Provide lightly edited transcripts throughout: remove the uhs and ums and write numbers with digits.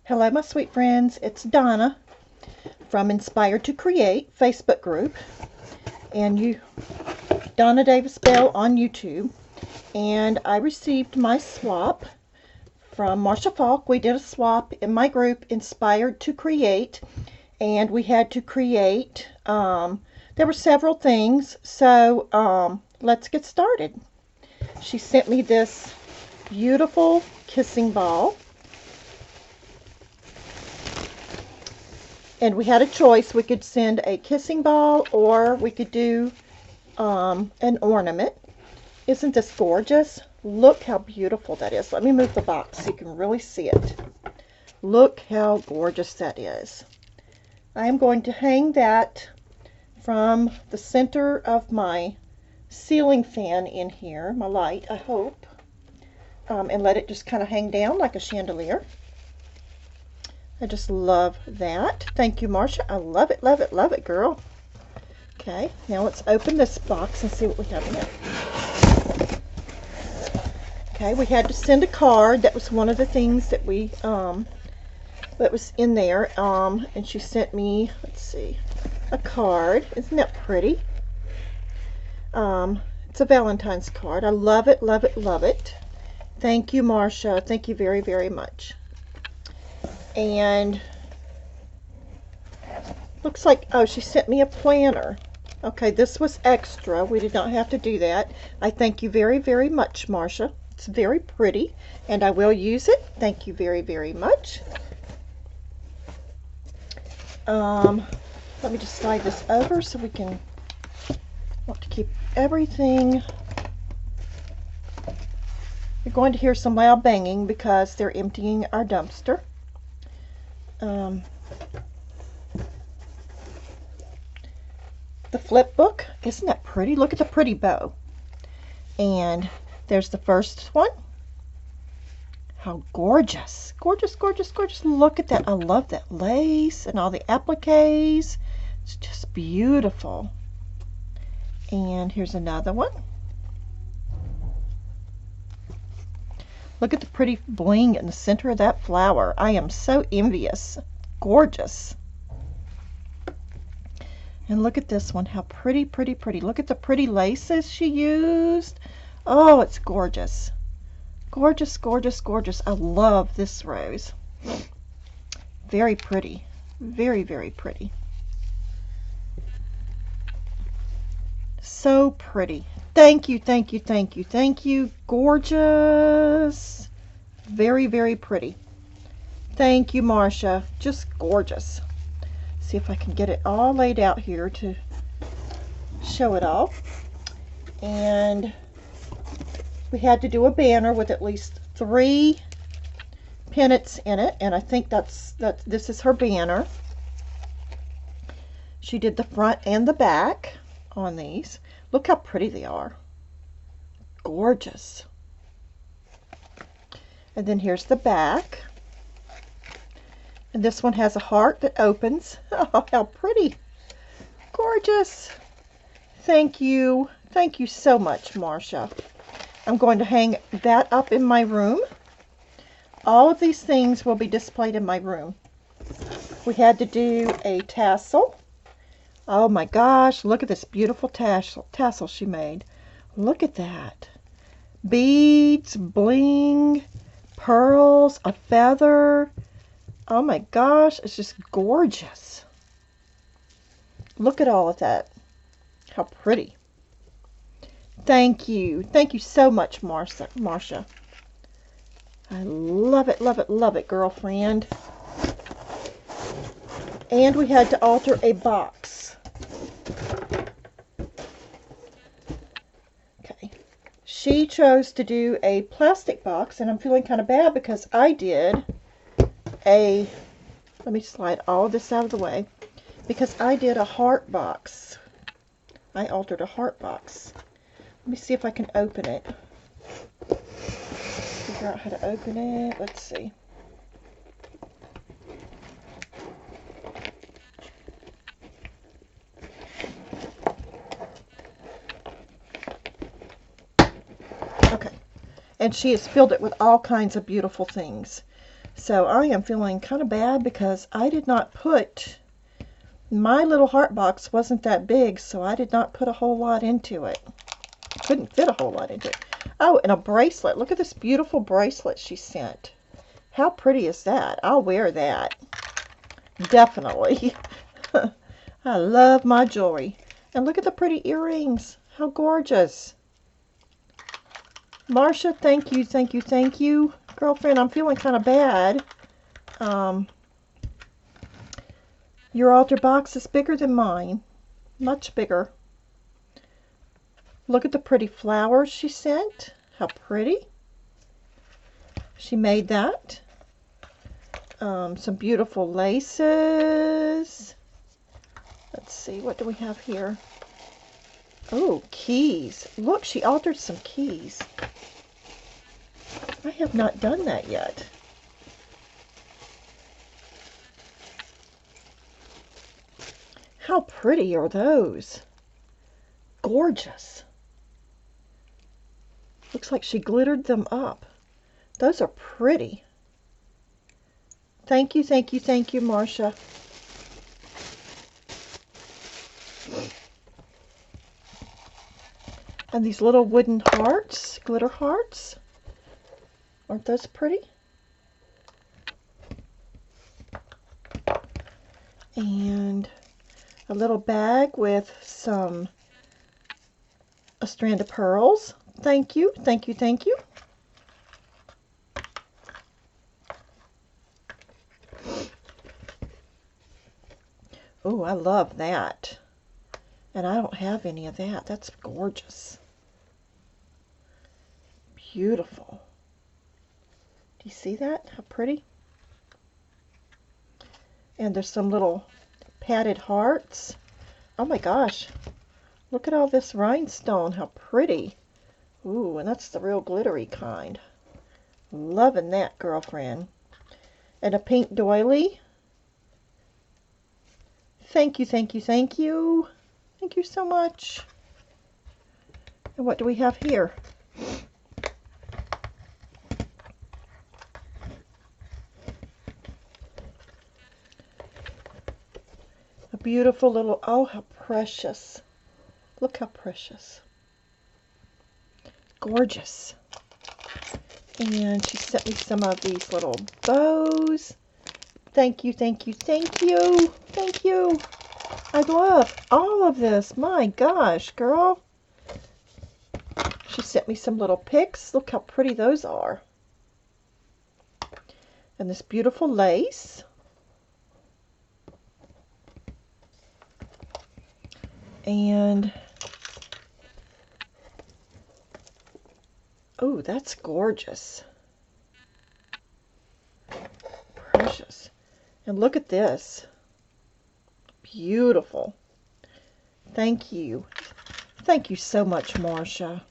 Hello, my sweet friends. It's Donna from Inspired to Create Facebook group, and Donna Davis Bell on YouTube. And I received my swap from Marsha Faulk. We did a swap in my group, Inspired to Create, and we had to create. There were several things, so let's get started. She sent me this beautiful kissing ball. And we had a choice. We could send a kissing ball or we could do an ornament. Isn't this gorgeous? Look how beautiful that is. Let me move the box so you can really see it. Look how gorgeous that is. I am going to hang that from the center of my ceiling fan in here, my light, I hope, and let it just kind of hang down like a chandelier. I just love that. Thank you, Marsha. I love it, love it, love it, girl. Okay, now let's open this box and see what we have in it. Okay, we had to send a card. That was one of the things that we that was in there. And she sent me, let's see, a card. Isn't that pretty? It's a Valentine's card. I love it, love it, love it. Thank you, Marsha. Thank you very, very much. And looks like, oh, she sent me a planner. Okay, this was extra. We did not have to do that. I thank you very, very much, Marsha. It's very pretty, and I will use it. Thank you very, very much. Let me just slide this over so we can, want to keep everything. You're going to hear some loud banging because they're emptying our dumpster. The flip book, isn't that pretty? Look at the pretty bow. And there's the first one. How gorgeous. Gorgeous, gorgeous, gorgeous. Look at that. I love that lace and all the appliques. It's just beautiful. And here's another one. Look at the pretty bling in the center of that flower. I am so envious. Gorgeous. And look at this one. How pretty, pretty, pretty. Look at the pretty laces she used. Oh, it's gorgeous. Gorgeous, gorgeous, gorgeous. I love this rose. Very pretty. Very, very pretty. So pretty. Thank you, thank you, thank you, thank you. Gorgeous. Very, very pretty. Thank you, Marsha. Just gorgeous. See if I can get it all laid out here to show it all. And we had to do a banner with at least 3 pennants in it, and I think this is her banner. She did the front and the back on these. Look how pretty they are. Gorgeous. And then here's the back. And this one has a heart that opens. Oh, how pretty. Gorgeous. Thank you. Thank you so much, Marsha. I'm going to hang that up in my room. All of these things will be displayed in my room. We had to do a tassel. Oh my gosh, look at this beautiful tassel she made. Look at that. Beads, bling, pearls, a feather. Oh my gosh, it's just gorgeous. Look at all of that. How pretty. Thank you. Thank you so much, Marsha. I love it, love it, love it, girlfriend. And we had to alter a box. Okay. She chose to do a plastic box, and I'm feeling kind of bad because I did let me slide all this out of the way, because I did a heart box. I altered a heart box. Let me see if I can open it. Figure out how to open it. Let's see. Okay. And she has filled it with all kinds of beautiful things. So I am feeling kind of bad because I did not put, my little heart box wasn't that big, so I did not put a whole lot into it. Couldn't fit a whole lot into it. Oh, and a bracelet. Look at this beautiful bracelet she sent. How pretty is that? I'll wear that. Definitely. I love my jewelry. And look at the pretty earrings. How gorgeous. Marsha, thank you, thank you, thank you. Girlfriend, I'm feeling kind of bad. Your altar box is bigger than mine. Much bigger. Look at the pretty flowers she sent. How pretty. She made that. Some beautiful laces. Let's see, what do we have here? Oh, keys. Look, she altered some keys. I have not done that yet. How pretty are those? Gorgeous. Looks like she glittered them up. Those are pretty. Thank you, thank you, thank you, Marsha. And these little wooden hearts, glitter hearts. Aren't those pretty? And a little bag with a strand of pearls. Thank you, thank you, thank you. Oh, I love that. And I don't have any of that. That's gorgeous. Beautiful. Do you see that? How pretty? And there's some little padded hearts. Oh my gosh. Look at all this rhinestone. How pretty. Ooh, and that's the real glittery kind. Loving that, girlfriend. And a pink doily. Thank you, thank you, thank you. Thank you so much. And what do we have here? A beautiful little, oh, how precious. Look how precious. Gorgeous. And she sent me some of these little bows. Thank you, thank you, thank you. Thank you. I love all of this. My gosh, girl. She sent me some little picks. Look how pretty those are. And this beautiful lace. And oh, that's gorgeous. Precious. And look at this. Beautiful. Thank you. Thank you so much, Marsha.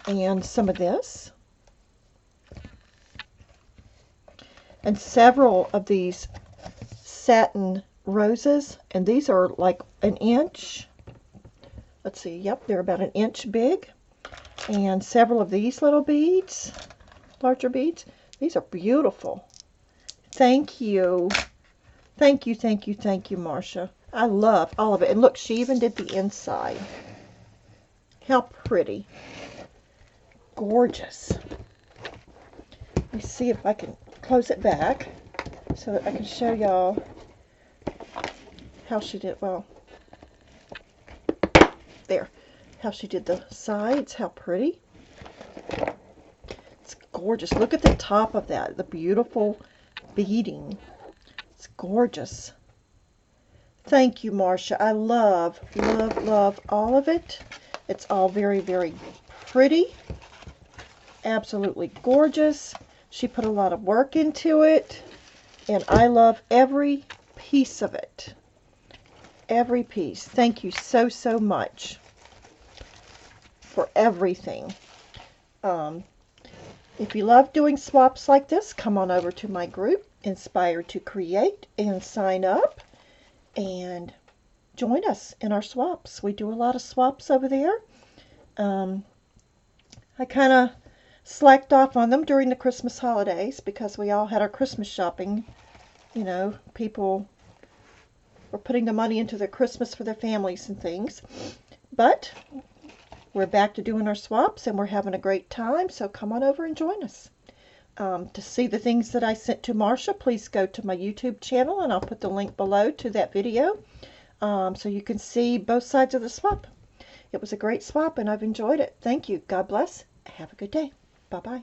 And some of this. And several of these satin roses. And these are like an inch. Let's see. Yep, they're about an inch big. And several of these little beads. Larger beads. These are beautiful. Thank you. Thank you, thank you, thank you, Marsha. I love all of it. And look, she even did the inside. How pretty. Gorgeous. Let me see if I can close it back so that I can show y'all how she did, well, there. How she did the sides. How pretty. It's gorgeous. Look at the top of that. The beautiful beading. It's gorgeous. Thank you, Marsha. I love, love, love all of it. It's all very, very pretty. Absolutely gorgeous. She put a lot of work into it. And I love every piece of it. Every piece. Thank you so, so much for everything. If you love doing swaps like this, come on over to my group, Inspired to Create, and sign up and join us in our swaps. We do a lot of swaps over there. I kind of slacked off on them during the Christmas holidays because we all had our Christmas shopping. You know, people were putting the money into their Christmas for their families and things. But we're back to doing our swaps and we're having a great time, so come on over and join us. To see the things that I sent to Marsha, please go to my YouTube channel and I'll put the link below to that video so you can see both sides of the swap. It was a great swap and I've enjoyed it. Thank you. God bless. Have a good day. Bye-bye.